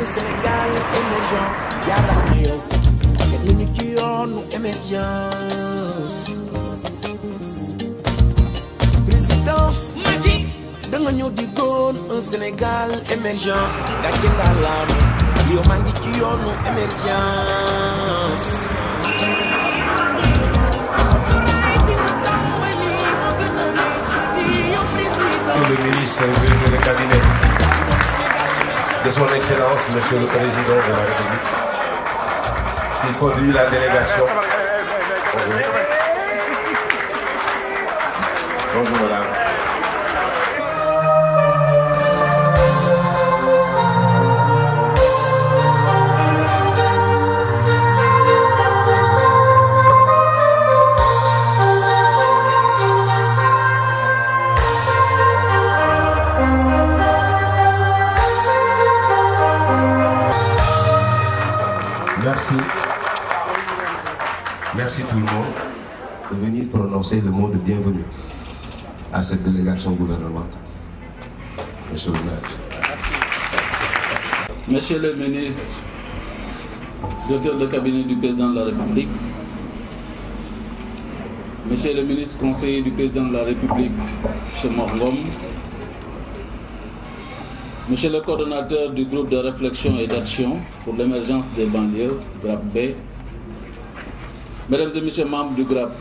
un Sénégal émergent yaakaar yow teg nañu ci yoonu émergence. Président Macky da nga ñëw di doon un Sénégal émergent gàcce ngalaama yow maa ngi ci yoonu émergence. Le ministre de le cabinet de son Excellence, Monsieur le Président de la République, qui conduit la délégation. Bonjour madame. Merci tout le monde de venir prononcer le mot de bienvenue à cette délégation gouvernementale. Monsieur le maire. Monsieur le ministre, directeur de cabinet du président de la République, Monsieur le ministre conseiller du président de la République, chez Morgom, Monsieur le coordonnateur du groupe de réflexion et d'action pour l'émergence des banlieues, GRAP B, Mesdames et Messieurs membres du GRAP,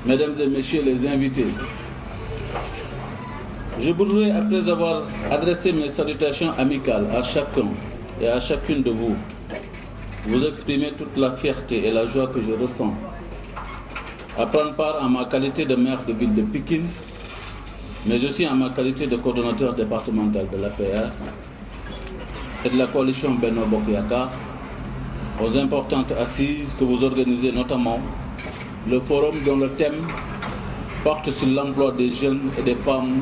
Mesdames et Messieurs les invités, je voudrais, après avoir adressé mes salutations amicales à chacun et à chacune de vous, vous exprimer toute la fierté et la joie que je ressens à prendre part en ma qualité de maire de ville de Pikine, mais aussi en ma qualité de coordonnateur départemental de l'APR et de la coalition Benno Bokk Yakaar, aux importantes assises que vous organisez, notamment le forum dont le thème porte sur l'emploi des jeunes et des femmes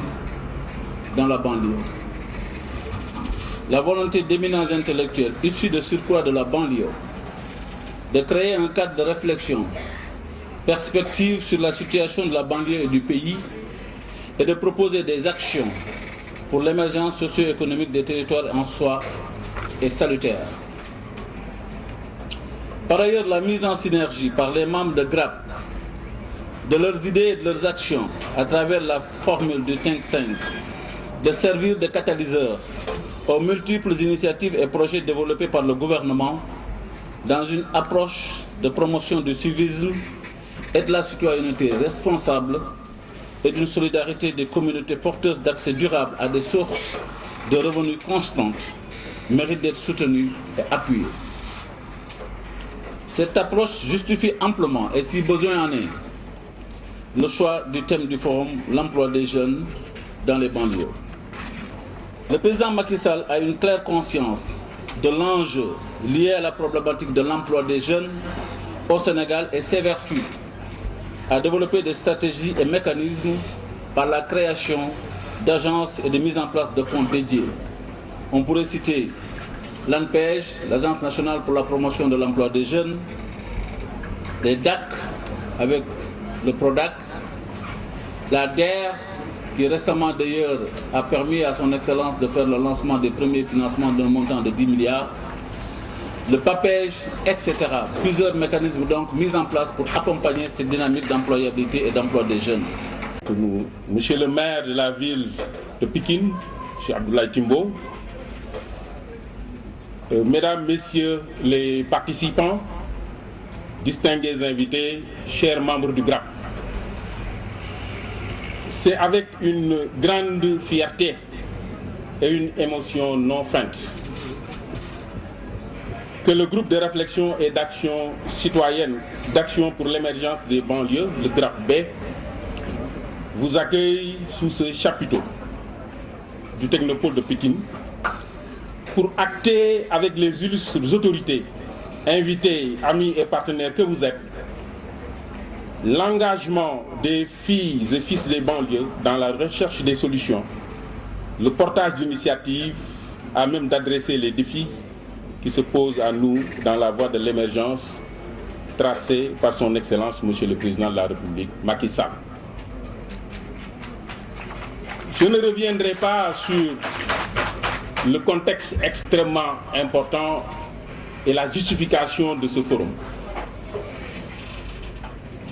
dans la banlieue. La volonté d'éminents intellectuels issus de surcroît de la banlieue de créer un cadre de réflexion, perspective sur la situation de la banlieue et du pays et de proposer des actions pour l'émergence socio-économique des territoires en soi est salutaire. Par ailleurs, la mise en synergie par les membres de GRAP de leurs idées et de leurs actions à travers la formule du think tank de servir de catalyseur aux multiples initiatives et projets développés par le gouvernement dans une approche de promotion du civisme et de la citoyenneté responsable et d'une solidarité des communautés porteuses d'accès durable à des sources de revenus constantes mérite d'être soutenue et appuyée. Cette approche justifie amplement, et si besoin en est, le choix du thème du forum, l'emploi des jeunes dans les banlieues. Le président Macky Sall a une claire conscience de l'enjeu lié à la problématique de l'emploi des jeunes au Sénégal et s'évertue à développer des stratégies et mécanismes par la création d'agences et de mise en place de fonds dédiés. On pourrait citer l'ANPEJ, l'Agence nationale pour la promotion de l'emploi des jeunes, les DAC avec le PRODAC, la DER qui récemment d'ailleurs a permis à son Excellence de faire le lancement des premiers financements d'un montant de 10 milliards, le PAPEJ, etc. Plusieurs mécanismes donc mis en place pour accompagner cette dynamique d'employabilité et d'emploi des jeunes. Monsieur le maire de la ville de Pikine, M. Abdoulaye Timbo, Mesdames, Messieurs les participants, distingués invités, chers membres du GRAP, c'est avec une grande fierté et une émotion non feinte que le groupe de réflexion et d'action citoyenne, d'action pour l'émergence des banlieues, le GRAP B, vous accueille sous ce chapiteau du Technopôle de Pikine pour acter avec les illustres autorités, invités, amis et partenaires que vous êtes, l'engagement des filles et fils des banlieues dans la recherche des solutions, le portage d'initiatives à même d'adresser les défis qui se posent à nous dans la voie de l'émergence tracée par son Excellence, Monsieur le Président de la République, Macky Sall. Je ne reviendrai pas sur le contexte extrêmement important et la justification de ce forum.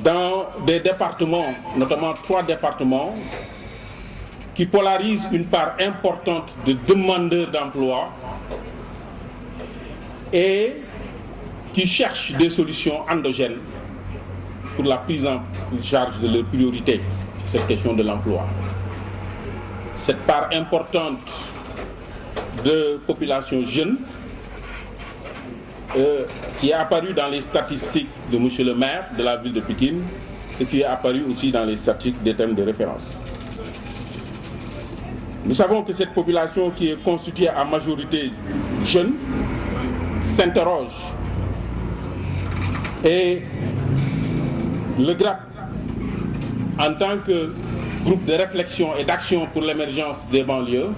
Dans des départements, notamment 3 départements, qui polarisent une part importante de demandeurs d'emploi et qui cherchent des solutions endogènes pour la prise en charge de leurs priorités, cette question de l'emploi. Cette part importante de population jeune qui est apparue dans les statistiques de M. le maire de la ville de Pikine et qui est apparue aussi dans les statistiques des thèmes de référence. Nous savons que cette population qui est constituée à majorité jeune s'interroge et le GRAP, en tant que groupe de réflexion et d'action pour l'émergence des banlieues,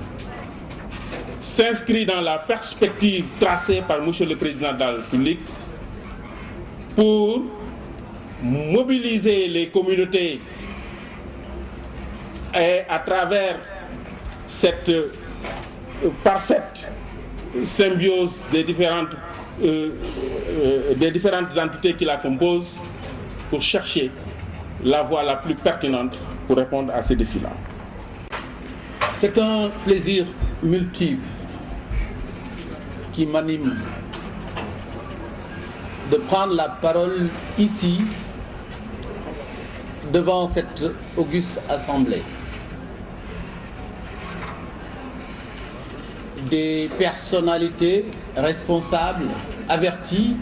s'inscrit dans la perspective tracée par M. le Président de la République pour mobiliser les communautés et à travers cette parfaite symbiose des différentes entités qui la composent pour chercher la voie la plus pertinente pour répondre à ces défis-là. C'est un plaisir multiple qui m'anime de prendre la parole ici devant cette auguste assemblée. Des personnalités responsables, averties,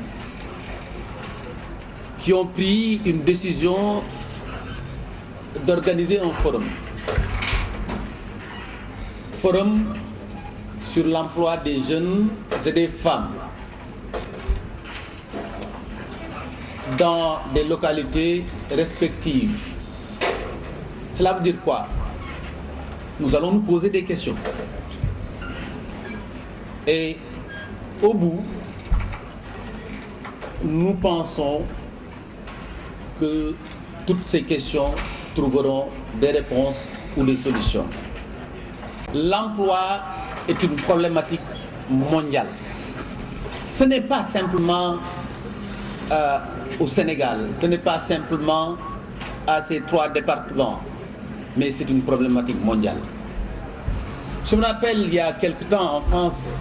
qui ont pris une décision d'organiser un forum. Forum sur l'emploi des jeunes et des femmes dans des localités respectives. Cela veut dire quoi? Nous allons nous poser des questions. Et au bout, nous pensons que toutes ces questions trouveront des réponses ou des solutions. L'emploi est une problématique mondiale. Ce n'est pas simplement au Sénégal, ce n'est pas simplement à ces 3 départements, mais c'est une problématique mondiale. Je me rappelle, il y a quelque temps en France,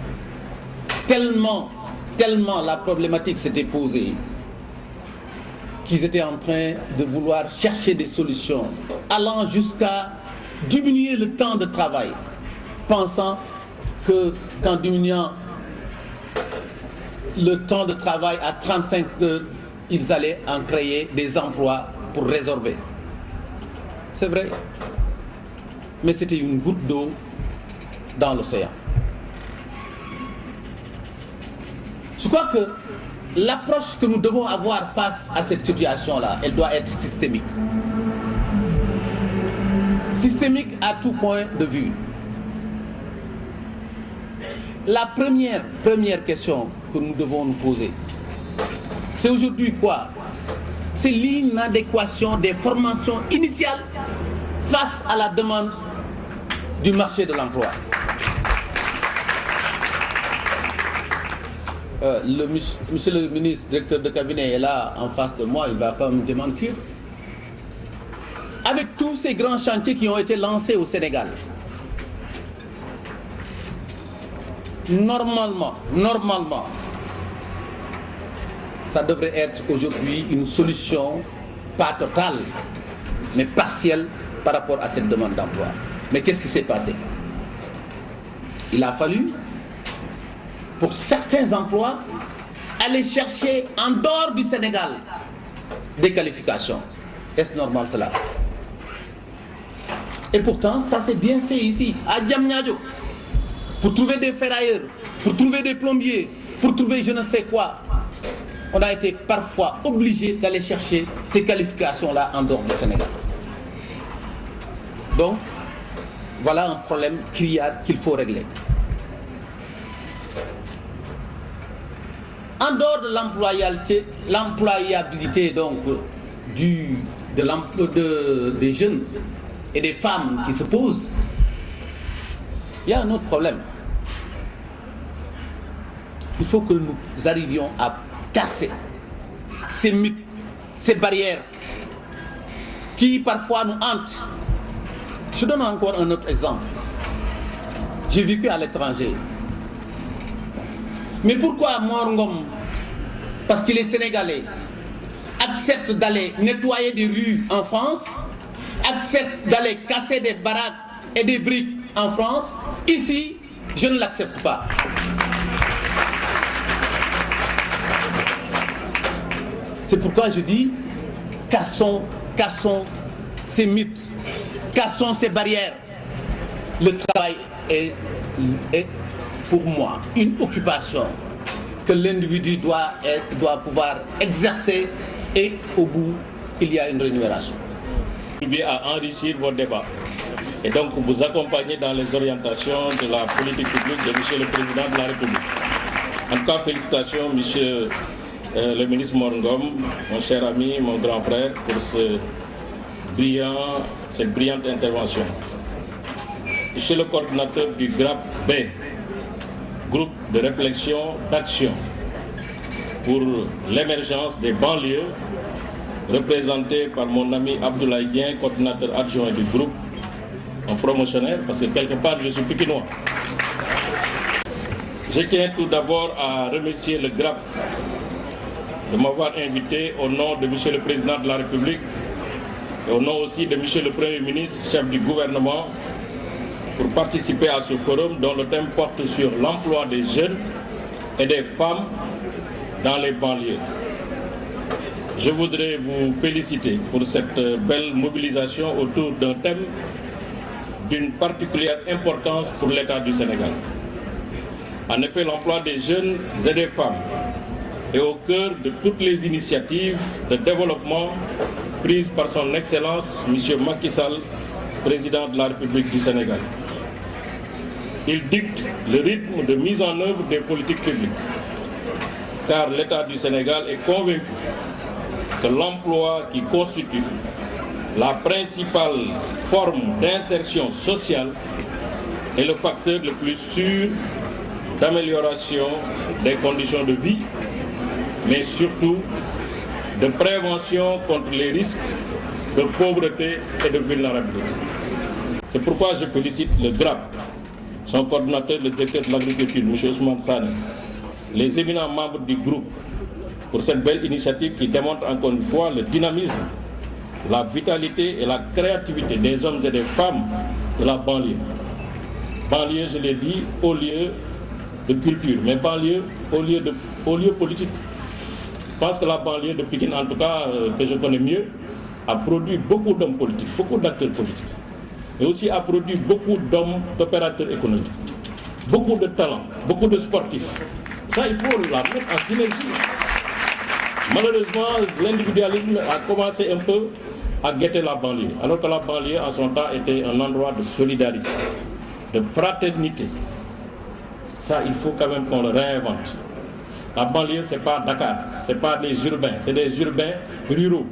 tellement la problématique s'était posée qu'ils étaient en train de vouloir chercher des solutions, allant jusqu'à diminuer le temps de travail, pensant qu'en diminuant le temps de travail à 35 heures, ils allaient en créer des emplois pour résorber. C'est vrai, mais c'était une goutte d'eau dans l'océan. Je crois que l'approche que nous devons avoir face à cette situation-là, elle doit être systémique. Systémique à tout point de vue. La première question que nous devons nous poser, c'est aujourd'hui quoi? C'est l'inadéquation des formations initiales face à la demande du marché de l'emploi. Monsieur le ministre, directeur de cabinet est là en face de moi, il va pas me démentir. Avec tous ces grands chantiers qui ont été lancés au Sénégal, normalement, ça devrait être aujourd'hui une solution, pas totale, mais partielle par rapport à cette demande d'emploi. Mais qu'est-ce qui s'est passé? Il a fallu, pour certains emplois, aller chercher en dehors du Sénégal des qualifications. Est-ce normal cela? Et pourtant, ça s'est bien fait ici, à Diamniadio, pour trouver des ferrailleurs, pour trouver des plombiers, pour trouver je ne sais quoi. On a été parfois obligé d'aller chercher ces qualifications-là en dehors du Sénégal. Donc, voilà un problème qu'il faut régler. En dehors de l'employabilité donc des jeunes et des femmes qui se posent, il y a un autre problème. il faut que nous arrivions à casser ces mythes, ces barrières qui parfois nous hantent. Je donne encore un autre exemple. J'ai vécu à l'étranger. Mais pourquoi Mor Ngom, parce qu'il est sénégalais, accepte d'aller nettoyer des rues en France, accepte d'aller casser des baraques et des briques en France? Ici, je ne l'accepte pas. C'est pourquoi je dis, cassons ces mythes, cassons ces barrières. Le travail est pour moi une occupation que l'individu doit pouvoir exercer, et au bout, il y a une rémunération. À enrichir vos débats et donc vous accompagner dans les orientations de la politique publique de M. le Président de la République. En tout cas, félicitations, M. le ministre Mor Ngom, mon cher ami, mon grand frère, pour cette brillante intervention. Monsieur le coordinateur du GRAP B, groupe de réflexion d'action pour l'émergence des banlieues, représenté par mon ami Abdoulaye Dieng, coordinateur adjoint du groupe, en promotionnaire, parce que quelque part je suis pikinois. Je tiens tout d'abord à remercier le GRAP de m'avoir invité au nom de M. le Président de la République et au nom aussi de M. le Premier ministre, chef du gouvernement, pour participer à ce forum dont le thème porte sur l'emploi des jeunes et des femmes dans les banlieues. Je voudrais vous féliciter pour cette belle mobilisation autour d'un thème d'une particulière importance pour l'État du Sénégal. En effet, l'emploi des jeunes et des femmes est au cœur de toutes les initiatives de développement prises par son Excellence, M. Macky Sall, Président de la République du Sénégal. Il dicte le rythme de mise en œuvre des politiques publiques, car l'État du Sénégal est convaincu que l'emploi qui constitue la principale forme d'insertion sociale est le facteur le plus sûr d'amélioration des conditions de vie, mais surtout de prévention contre les risques de pauvreté et de vulnérabilité. C'est pourquoi je félicite le GRAP, son coordinateur, le directeur de l'agriculture, M. Ousmane Sane, les éminents membres du groupe, pour cette belle initiative qui démontre encore une fois le dynamisme, la vitalité et la créativité des hommes et des femmes de la banlieue. Banlieue, je l'ai dit, au lieu de culture, mais banlieue au lieu politique. Je pense que la banlieue de Pikine, en tout cas, que je connais mieux, a produit beaucoup d'hommes politiques, beaucoup d'acteurs politiques, mais aussi a produit beaucoup d'hommes, d'opérateurs économiques, beaucoup de talents, beaucoup de sportifs. Ça, il faut la mettre en synergie. Malheureusement, l'individualisme a commencé un peu à guetter la banlieue, alors que la banlieue, en son temps, était un endroit de solidarité, de fraternité. Ça, il faut quand même qu'on le réinvente. La banlieue, ce n'est pas Dakar, ce n'est pas des urbains, c'est des urbains ruraux.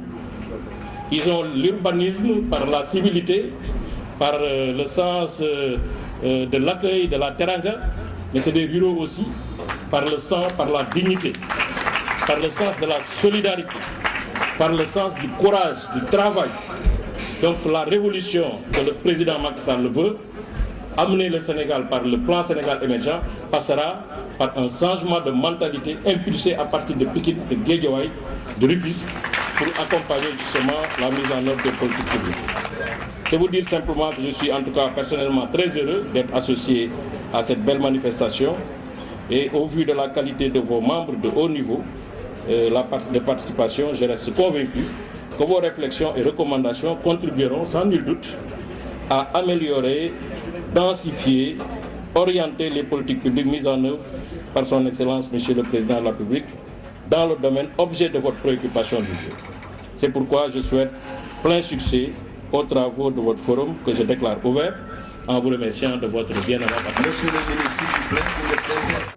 Ils ont l'urbanisme par la civilité, par le sens de l'accueil, de la teranga, mais c'est des ruraux aussi, par le sens, par la dignité, par le sens de la solidarité, par le sens du courage, du travail. Donc la révolution que le président Macky Sall veut, amener le Sénégal par le plan Sénégal émergent, passera par un changement de mentalité impulsé à partir de Pikine, de Guédiawaye, de Rufisque, pour accompagner justement la mise en œuvre des politiques publiques. C'est vous dire simplement que je suis en tout cas personnellement très heureux d'être associé à cette belle manifestation, et au vu de la qualité de vos membres de haut niveau de participation, je reste convaincu que vos réflexions et recommandations contribueront sans nul doute à améliorer, densifier, orienter les politiques publiques mises en œuvre par son Excellence, Monsieur le Président de la République, dans le domaine objet de votre préoccupation du jour. C'est pourquoi je souhaite plein succès aux travaux de votre forum que je déclare ouvert en vous remerciant de votre bien-aimable attention. Monsieur le ministre, s'il vous plaît, pour le Sénégal.